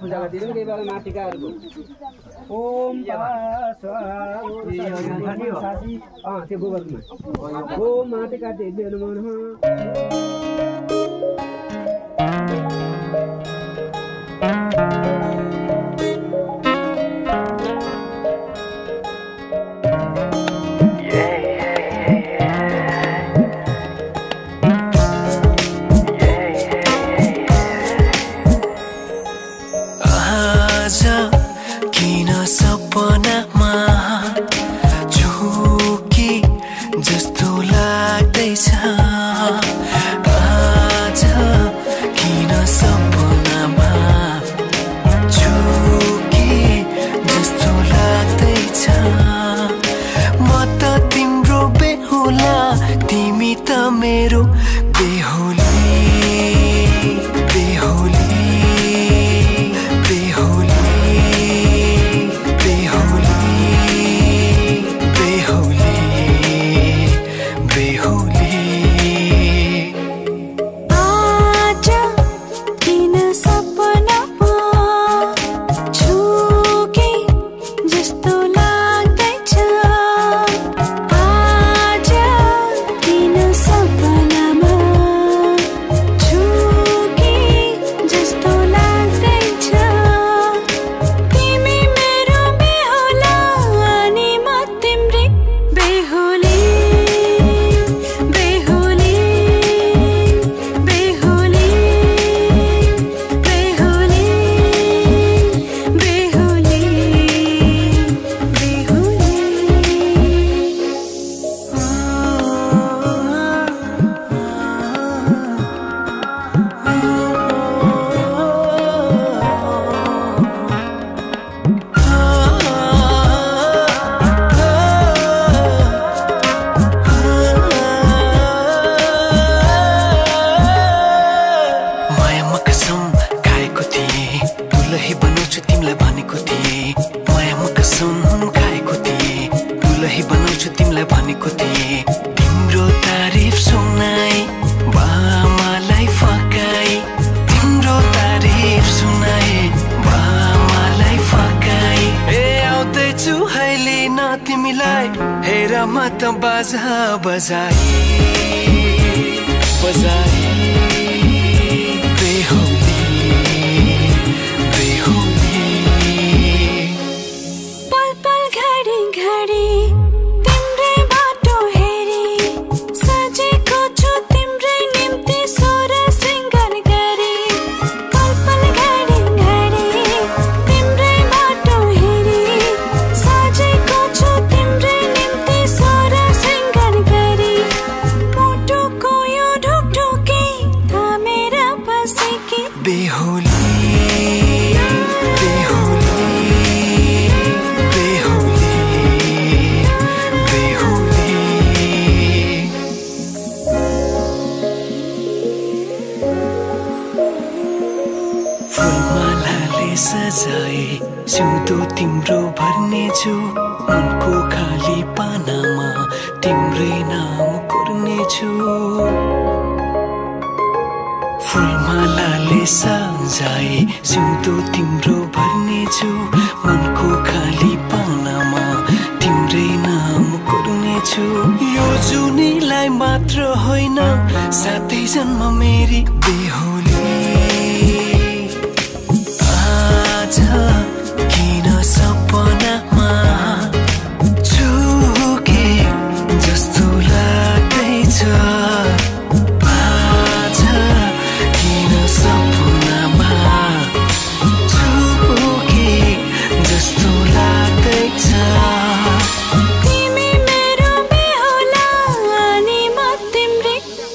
पूजा गर्दिनु त्यही बेला माटिकाहरुको ओम त्यो गोबरमा ओम माटिका देवी नमः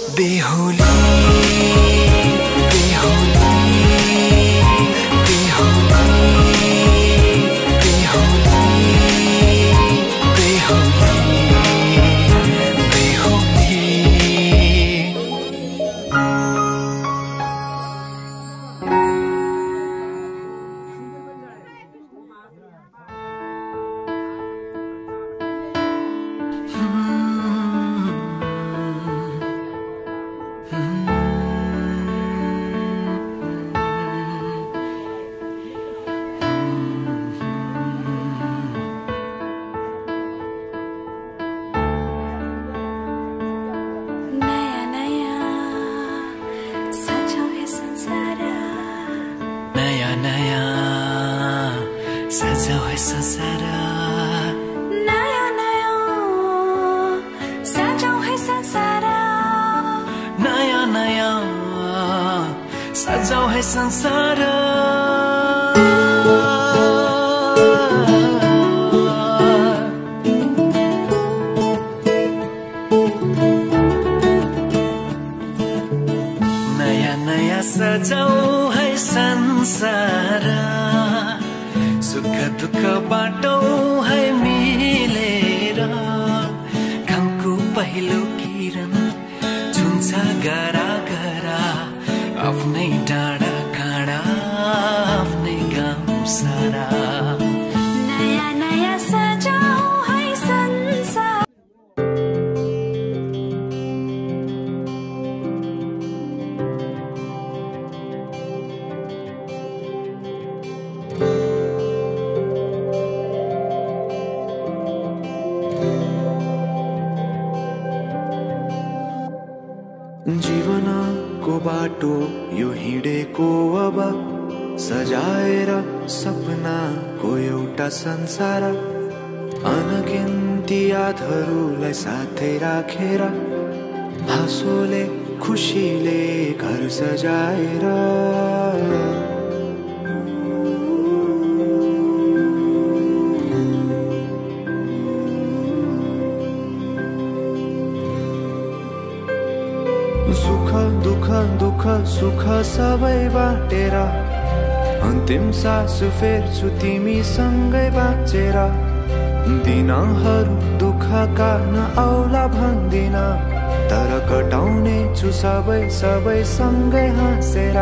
बेहुली सजाऊ है संसार नयाँ नयाँ सजाऊ है संसार सुख दुःख बाटो है मिलेर घामको पहिलो किरण छुन्छ गरा गरा आफ्नै डाँडा काँडा आफ्नै गाउँ सारा नयाँ नयाँ सजाऊ है संसार जीवनको बाटो यो हिँडेको अब सजाएर सपनाको एउटा संसार अनगिन्ती यादहरूलाई साथै राखेर हाँसोले खुसीले घर सजाएर सुख दुःख दुःख सुख सबै बाटेर अन्तिम सास फेर्छु तिमीसँगै बाँचेर दिनहरू दुःखका नआउला भन्दिन तर कटाउने छु सबै सबै सँगै हाँसेर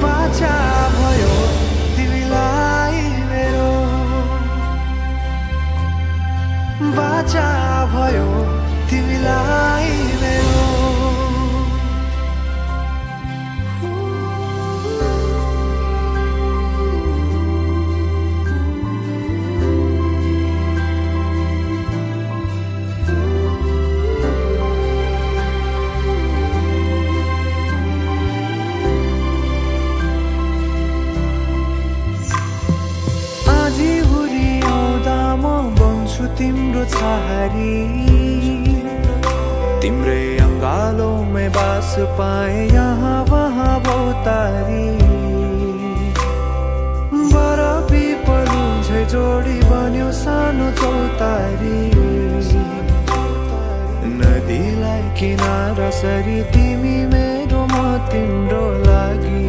बाचा भयो तिमीलाई मेरो बाचा भयो तिमीलाई मेरो तिम्रो छहारी तिम्रै अङ्गालोमै बास पाए यहाँ वहाँ बहुतारी बरफी पलु झै जोडी बन्यो सानो चौतारी नदीलाई किनारा सरी तिमी मेरो म तिम्रो लागि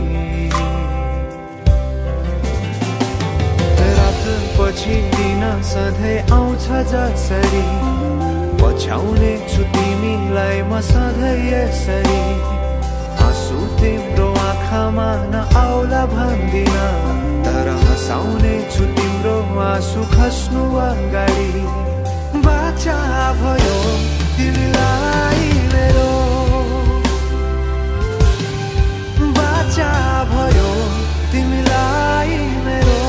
पछि दिन सधैँ आउँछ जसरी पछ्याउने छु तिमीलाई म सधैँ यसरी आँसु तिम्रो आँखामा नआउला भन्दिन तर हँसाउने छु तिम्रो आँसु खस्नु अगाडि बाचा भयो तिमीलाई मेरो बाचा भयो तिमीलाई मेरो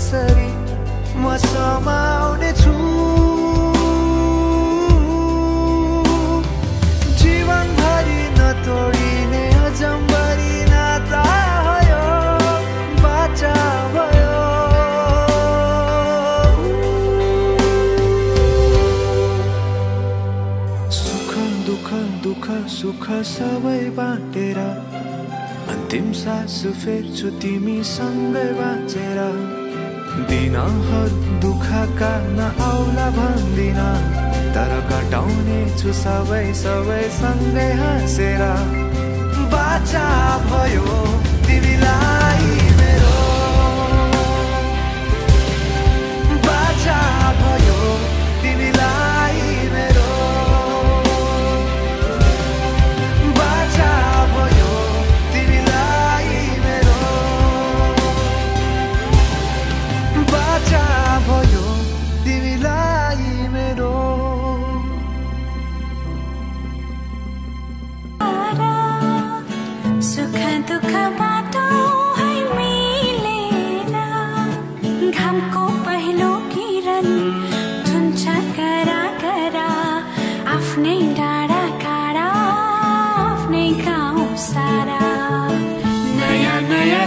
म समाउने छु जीवनभरि नतोडिने अजम्बरी नाता भयो बाचा भयो सुख दुःख दुःख सुख सबै बाटेर अन्तिम सास फेर्छु तिमीसँगै बाँचेर दिनहरू दुःखका नआउला भन्दिन तर कटाउने छु सबै सबै सँगै हाँसेर बाचा भयो तिमीलाई मेरो बाचा भयो तिमीलाई मेरो बाचा भयो तिमीलाई मेरो बाचा भयो तिमीलाई मेरो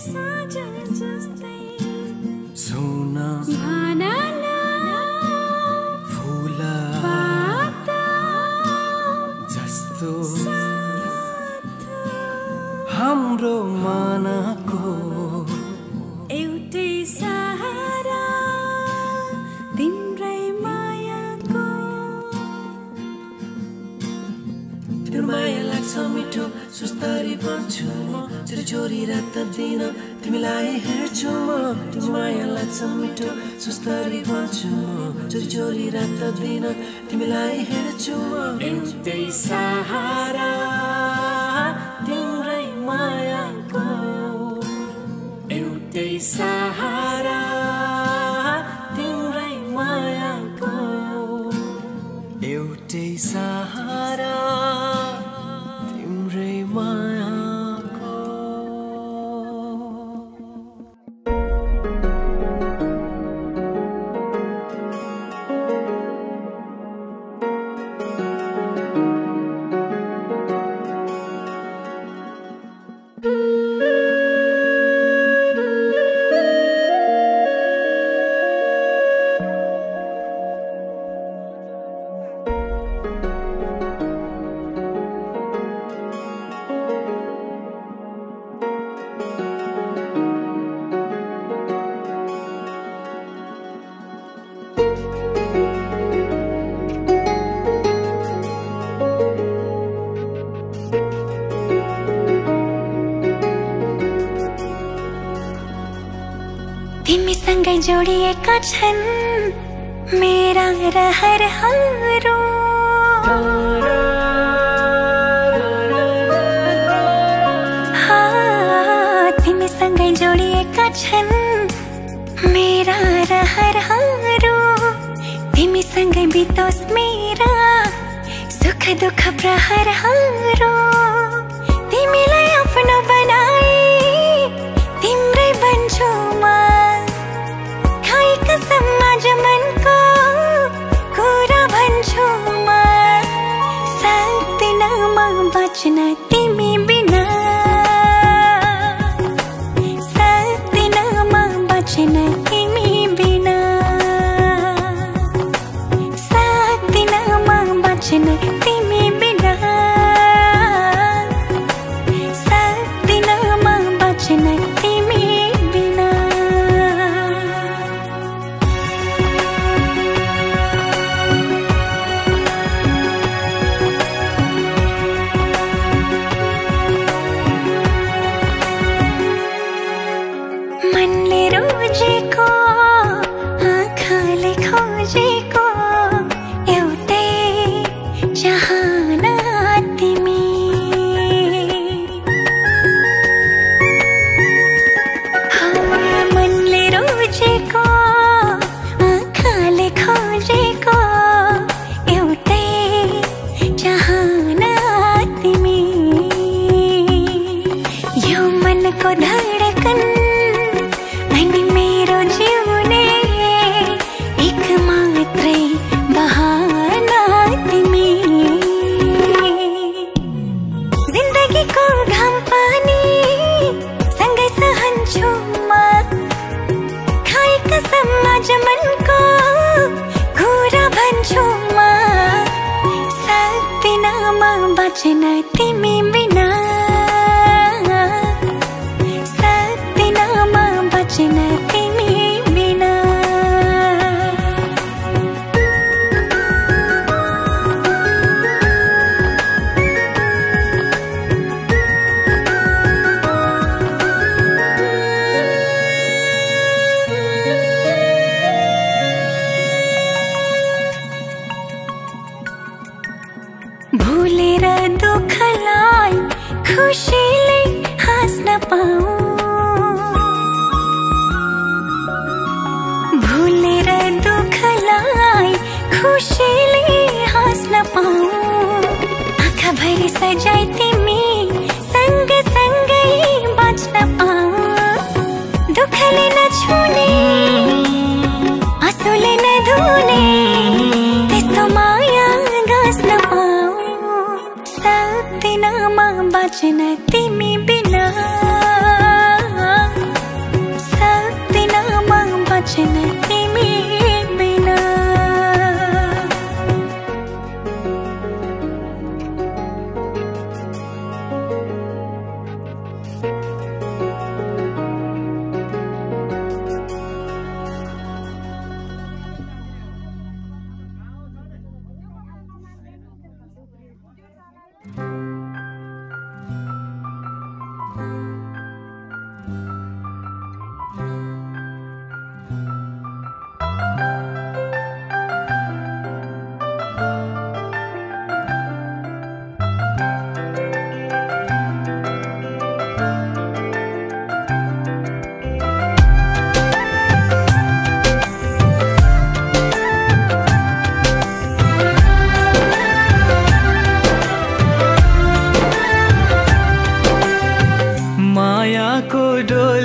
साँझ जस्तै सोना भानना फुला पात जस्तो साथ हाम्रो मनको एउटै सहारा तिम्रै मायाको तिम्रो माया लाग्छ मिठो सुस्तरी भन्छु म चोरी रात दिन तिमीलाई हेर्छु म तिम्रो माया लाग्छ मिठो सुस्तरी भन्छु म चोरी रात दिन तिमीलाई हेर्छु म एउटै सहारा तिम्रै मायाको एउटै सहारा तिम्रै मायाको एउटै सहारा तिम्रै मायाको तिमीसँगै जोडिएका छन् मेरा रहरहरू तिमीसँगै जोडिएका छन् मेरा रहरहरू तिमीसँगै बितोस् मेरा सुख दुःख प्रहरहरू तिमीलाई आफ्नो बनाए तिम्रै बन्छु म समाज मनको कुरा भन्छु म सक्दिन म बच्न तिमी बिना सक्दिन म बच्न तिमी बिना सक्दिन म बच्न तिमी बिना सक्दिन म बच्न तिमी बिना मनले रोजेको आँखाले खोजेको एउटै चाहना तिमी मनले रोजेको आँखाले खोजेको एउटै चाहना तिमी यो मनको धडकन अनि मेरो जिउने एक मात्रै बहाना तिमी जिन्दगीको घाम पानी सँगै सहन्छु म खाएका समाज मनको कुरा भन्छु म सक्दिन म बच्न तिमी बिना सक्दिन म बच्न तिमी बिना भुलेर दुःखलाई खुसीले हाँस्न पाऊँ भुलेर दुःखलाई खुसीले हाँस्न पाऊँ आँखाभरि सजाई तिमी सँग सँगै बाँच्न पाऊँ दुःखले नछुने आँसुले नधुने त्यस्तो माया गाँस्न पाऊँ सक्दिन म बाँच्न तिमी बिना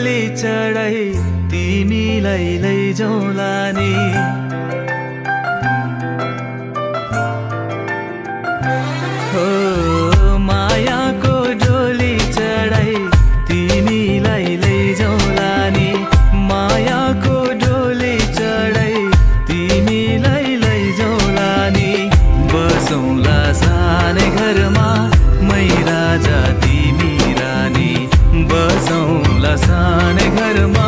डोली चढाई तिमीलाई लैजाउँला नि हो मायाको डोली चढाई तिमीलाई लैजाउँला नि मायाको डोली चढाई तिमीलाई लैजाउँला नि बसौँला सानै घरमा मै राजा तिमी रानी बसौँला सानै घरमा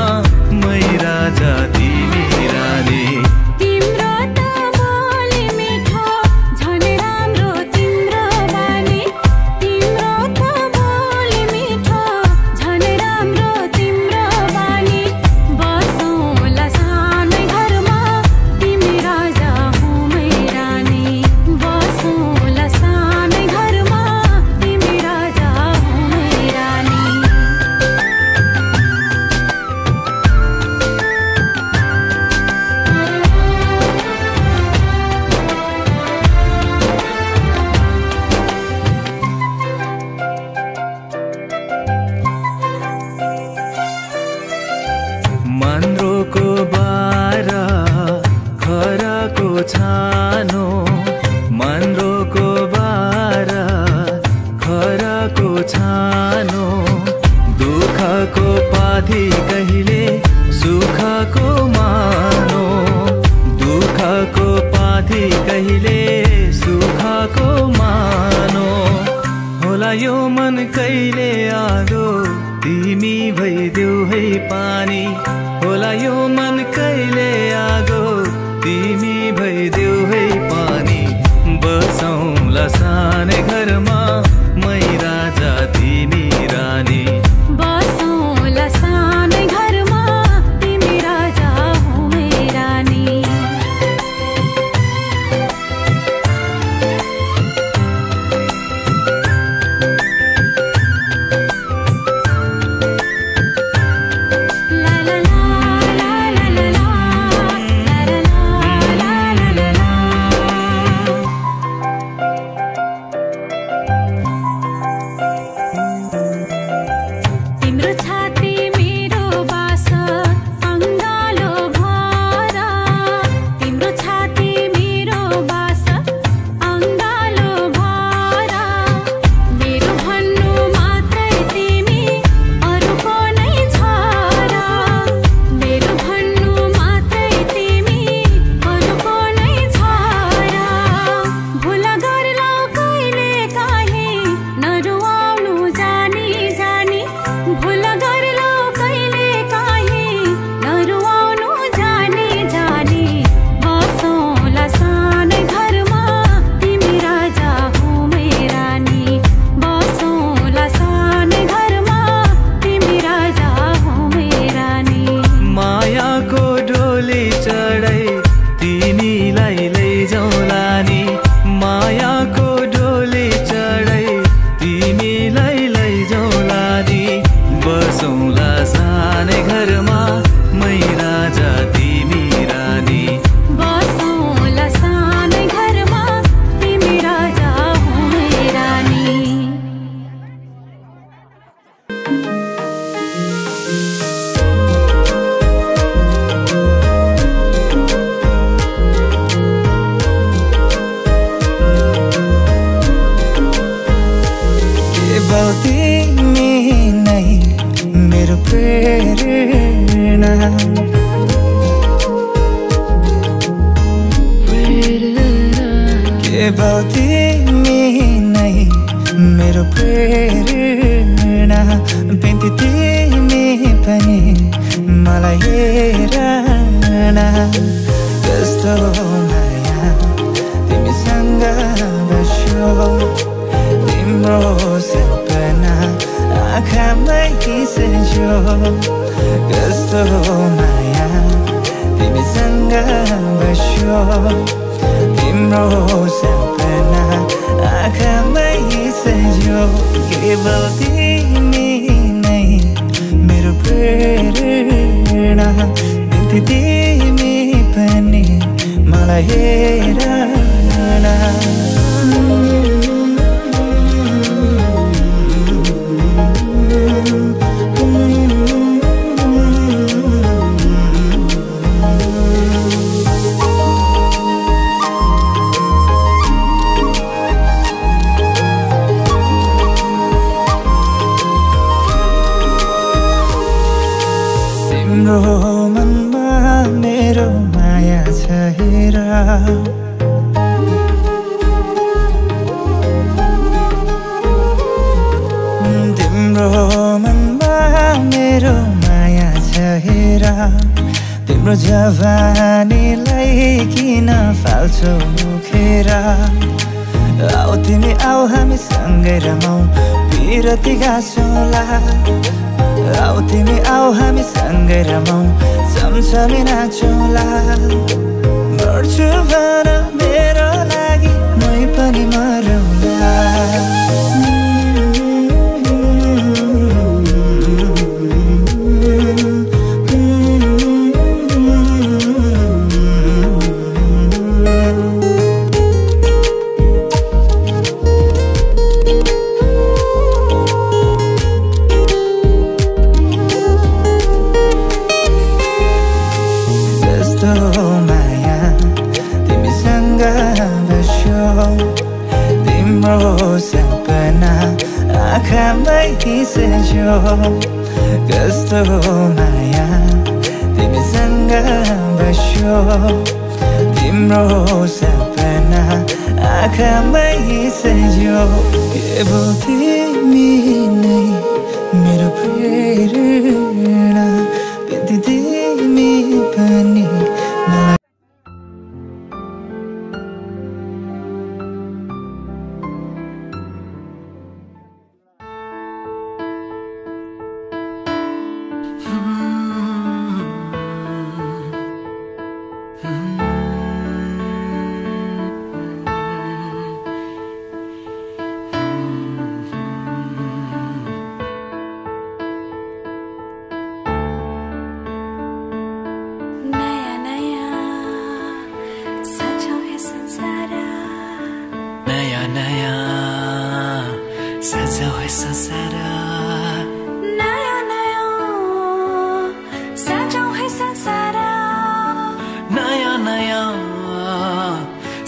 मै राजा तिमी रानी तिम्रो त बोली मिठो झन् राम्रो तिम्रो बानी तिम्रो त बोली मिठो झन् राम्रो तिम्रो बानी बसौँला सानै घरमा तिमी राजा हो मै रानी बसौँला सानै घरमा तिमी राजा हो मै रानी मन्द्रोको बार खराको छानो मन्द्रोको बार खराको छानो दुःखको पाथी कहिले सुखको मानो दुःखको पाथी कहिले सुखको मानो होला यो मन कहिले आदो तिमी भइदेऊ है पानी होला यो मन कहिले आगो तिमी भइदेऊ है पानी बसौँला सानै घरमा मै राजा तिमी रानी बसौँला सानै घरमा तिमी राजा हो मै रानी ला ला ला ला ला ला ला ला ला ला तिम्रो छाती मेरो बास अङ्गालो भर तिम्रो छाती मेरो बास अङ्गालो भर मेरो भन्नु मात्रै तिमी अरूको नै छ र मेरो भन्नु मात्रै तिमी अरूको नै छ र भुल गर्लौ कहिले काहीँ नरुवाउनु जानी जानी भुल गर्लौ कहिले काहीँ नरुवाउनु जानी जानी बसौँला सानै घरमा तिमी राजा हो मै रानी बसौँला सानै घरमा तिमी राजा हो मै रानी मायाको डोली चढाई तिमीलाई लैजाउँला नि मायाको डोली चढाई तिमीलाई लैजाउँला नि बसौँला सानै घरमा मै राजा तिमी रानी बसौँला सानै घरमा तिमी राजा हो मै रानी केवल तिमी नै मेरो प्रेरणा केवल तिमी नै मेरो प्रेरणा बिन्ती तिमी पनि मलाई हेर न कस्तो माया तिमीसँग बस्यो तिम्रो सपना आँखामै सजो कस्तो माया तिमीसँग बस्यो तिम्रो सपना आँखामै सजो केवल तिमी नै मेरो प्रेरणा बिन्ती तिमी पनि मलाई हेर न तिम्रो मनमा मेरो माया छ हेर तिम्रो मनमा मेरो माया छ हेर तिम्रो जवानीलाई किन फाल्छौ मुखेर आऊ तिमी आऊ हामी सँगै रमाऊ पिरती गाँसौँला आऊ तिमी आऊ हामी सँगै रमाऊ चम्चमी नाचौँला मर्छु भन मेरो लागि मै पनि मरौँला आँखामै हिसेछौ कस्तो माया तिमीसँग बस्यो तिम्रो सपना आँखामै हिसेछौ केवल तिमी नै मेरो प्रेरणा बित्दै तिमी पनि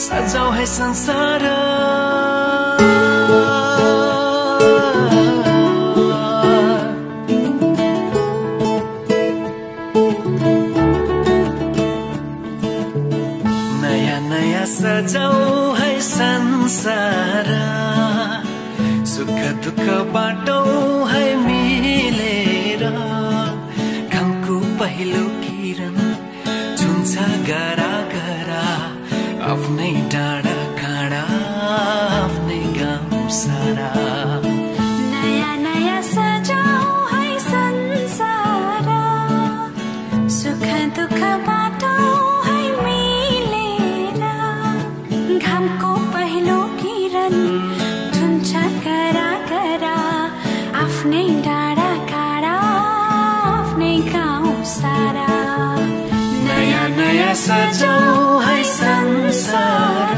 सजाऊ है संसार नया नया सजाऊ है संसार सुख दुख बाटौ है मिलेर घामको पहिलो किरण छुन्छ गरा गरा आफ्नै डाँडा काँडा आफ्नै गाउँ सारा नयाँ नयाँ सजाऊ है संसार सुख दुख बाटौ है मिलेर घामको पहिलो किरण छुन्छ गरा गरा आफ्नै डाँडा काँडा आफ्नै गाउँ सारा नयाँ नयाँ सजाऊ है संसार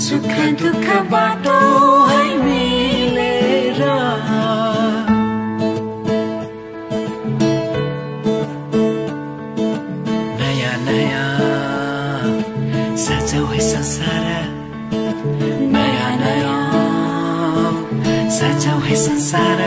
सुख दुख बाटो है मिलेर नयाँ नयाँ सजाऊ है संसार नयाँ नयाँ सजाऊ है संसार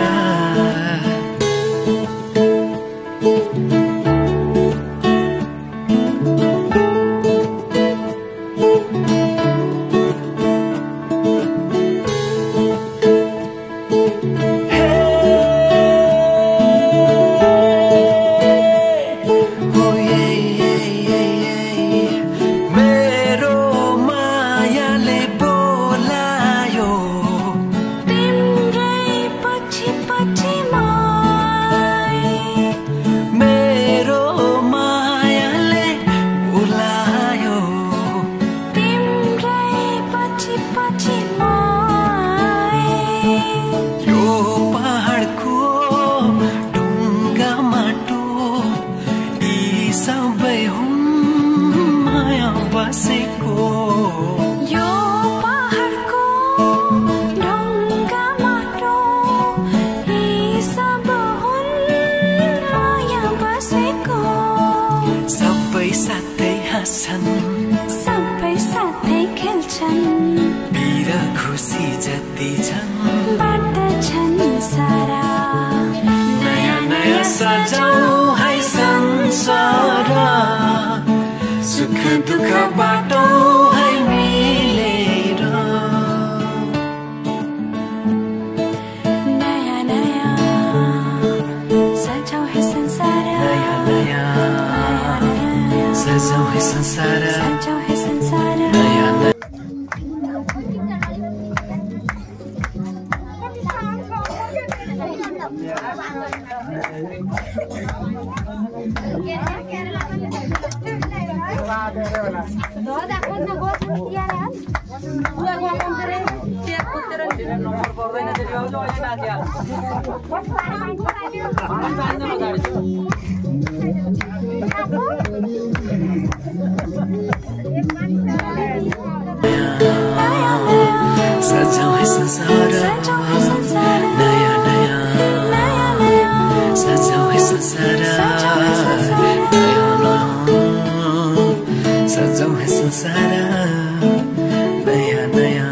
सबै साथै खेल्छन् बिर खुसी जति छन् बाटछन् सारा नयाँ नयाँ सजाऊ दुःख बाटो है मिलेर नयाँ नयाँ सजाऊ है संसार नयाँ नयाँ सजाऊ है संसार सजाऊ है संसार नयाँ नयाँ सजाऊ है संसार नयाँ नयाँ सजाऊ है संसार नयाँ नयाँ सजाऊ है संसार नयाँ नयाँ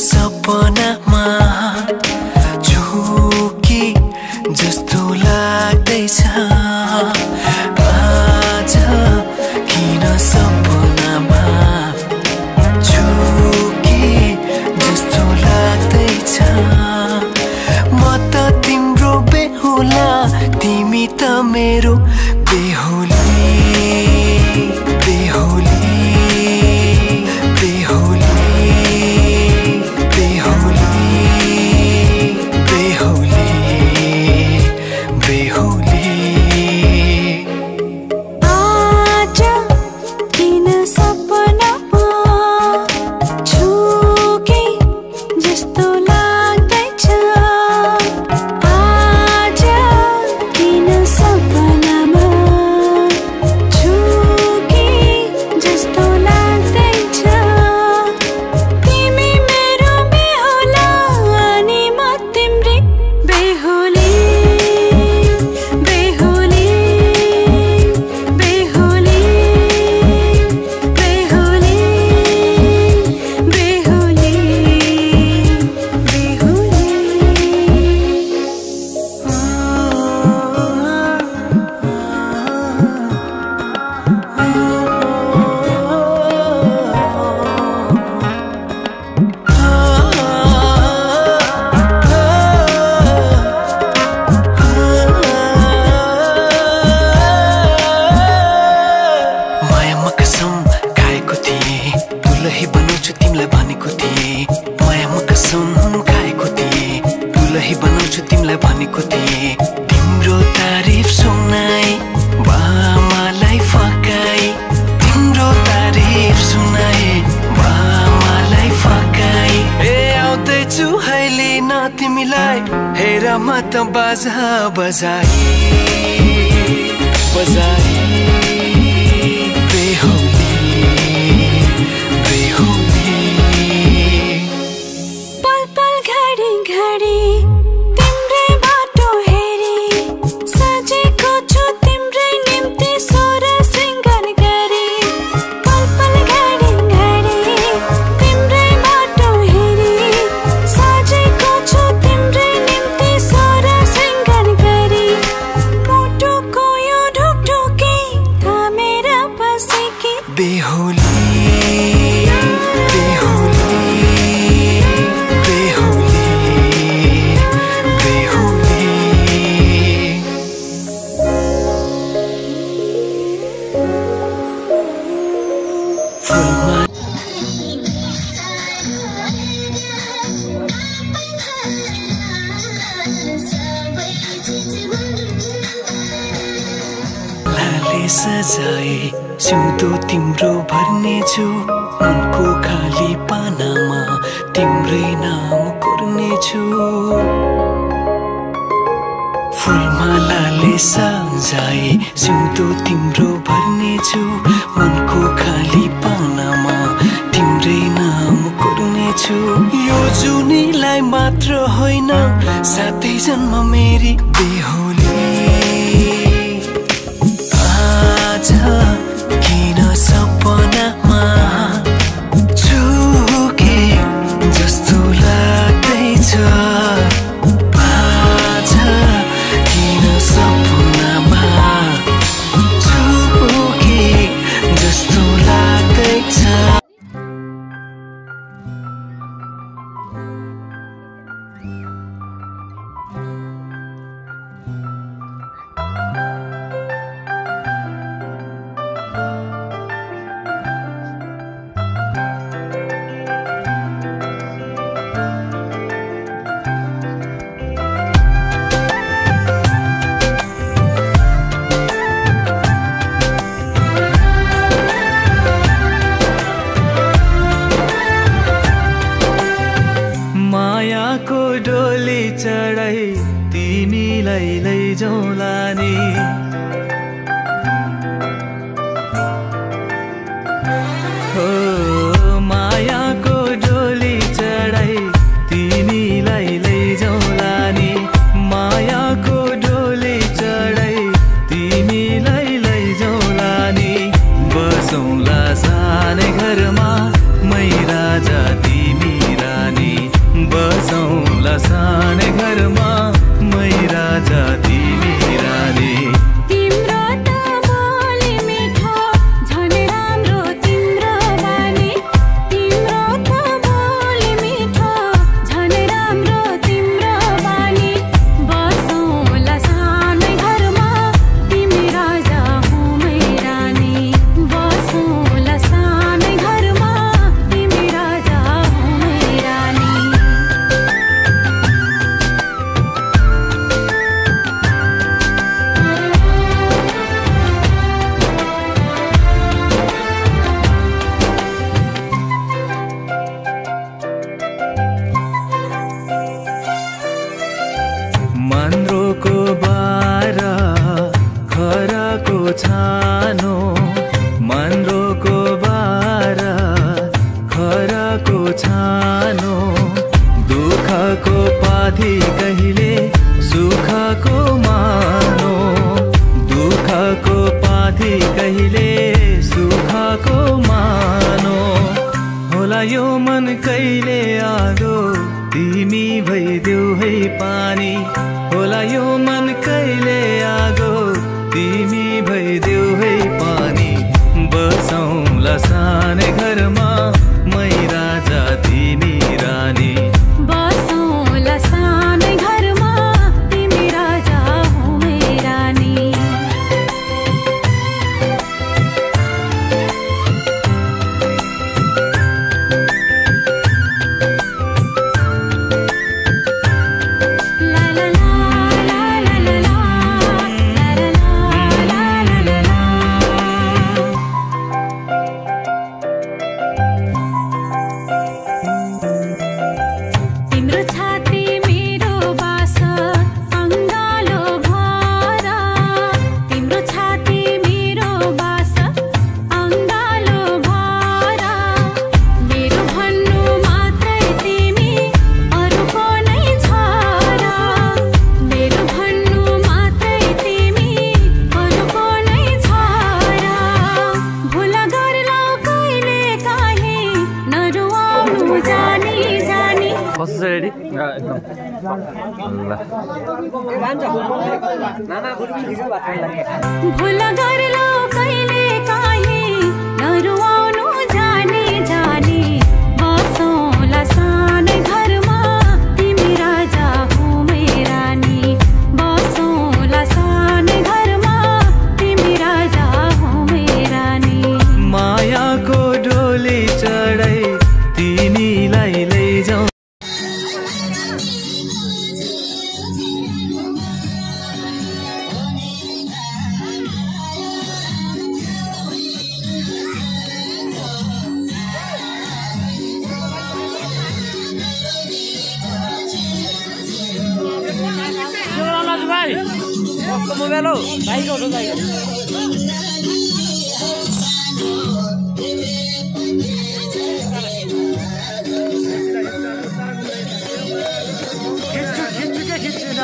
सपनामा झुकी जस्तो लाग्दैछ आज किन सपनामा झुकी जस्तो लाग्दैछ म त तिम्रो बेहुला तिमी त मेरो बेहुली बेहुली बेहुली तिम्रो तारिफ सुनाई बामालाई फकाई तिम्रो तारिफ सुनाई बामालाई फकाई ए आउँदैछु अहिले न तिमीलाई हेर म त बाजा बजाई बजाई बेहुली बेहुली पल पल घडी घडी सजाए सिउँदो तिम्रो भर्नेछु मनको खाली पानामा तिम्रै नाम कोर्नेछु फुल साझाए सिउँदो तिम्रो भर्नेछु मनको खाली पानामा तिम्रै नाम कोर्नेछु यो जुनीलाई मात्र होइन सातै जन्म मेरी बेहोली आज किन सपनामा छुके जस्तो लाग्दैछ आज किन सपनामा छुके जस्तो लाग्दैछ मायाको डोली चढाई तिमीलाई लैजाउँला नि हो मायाको डोली चढाई तिमीलाई लैजाउँला नि मायाको डोली चढाई तिमीलाई लैजाउँला नि बसौँला सानै घरमा मै राजा तिमी रानी बसौँला सानै घरमा मै राजा तिमी रानी तिम्रो त बोली मिठो झन् राम्रो तिम्रो बानी तिम्रो त बोली मिठो झन् राम्रो तिम्रो बानी बसौँला सानै घरमा तिमी राजा हुँ मै रानी बसौँला सानै घरमा तिमी राजा हुँ मै रानी मन्द्रोको बार खराको छानो मन्द्रोको बार खराको छानो दुःखको पाथी कहिले सुखको मानो दुःखको पाथी कहिले सुखको मानो होला यो मन कहिले आगो तिमी भइदेऊ है पानी होला यो मन कहिले आगो तिमी भइदेऊ है पानी बसौँला सानै घरमा मै राजा तिमी रानी बसौँला सानै घरमा तिमी राजा हुँ मै रानी ला ला ला ला ला ला ला ला ला तिम्रो छाती मेरो बास अङ्गालो भर तिम्रो छाती मेरो बास अङ्गालो भर मेरो भन्नु मात्रै तिमी अरूको नै छ र मेरो भन्नु मात्रै तिमी अरूको नै छ र भुल गर्लौ कहिले काहीँ नरुवाउनु जानी जानी कस्तो छ रेडी भुल गर्लौ कहिले काहीँ नरुवाउनु जानी जानी बसौँला सानै घरमा तिमी राजा हुँ मै रानी बसौँला सानै घरमा तिमी राजा हुँ मै रानी मायाको डोली चढाई तिमीलाई लैजाउँ मोबाइल हो बाइक हो बाइक खिच्छु न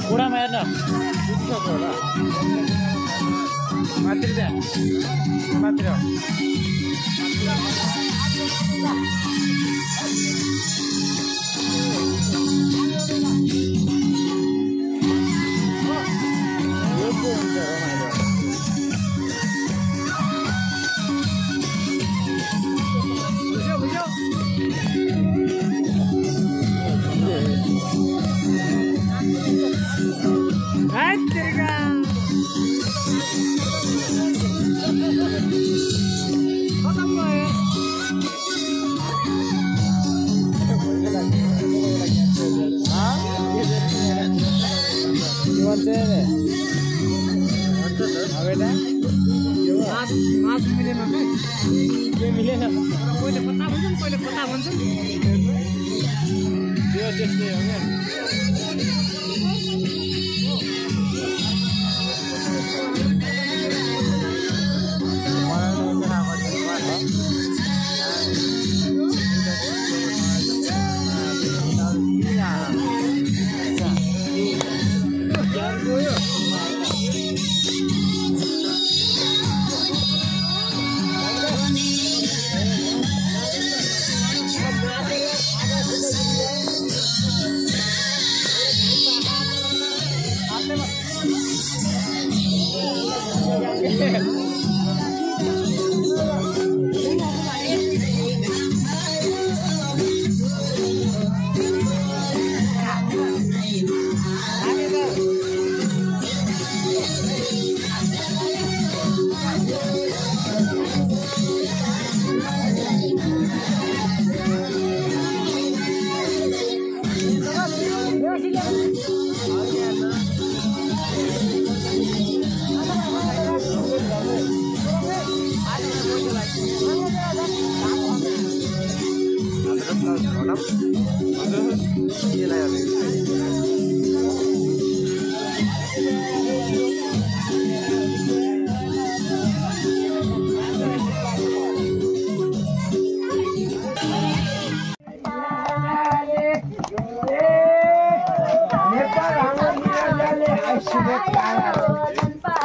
बुढामा हेर्न होला मात्र त्यहाँ मात्र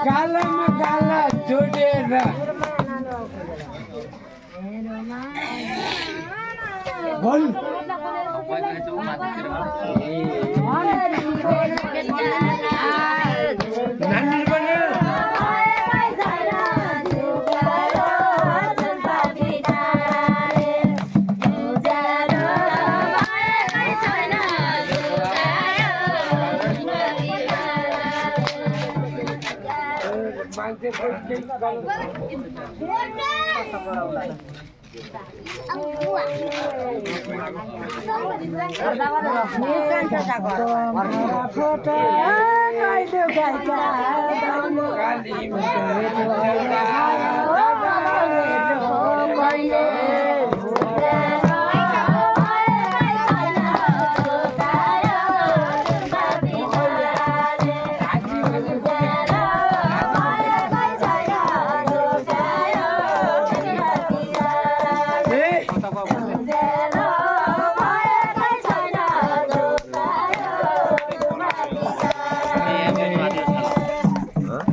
गालामा गाला जोडेर बोल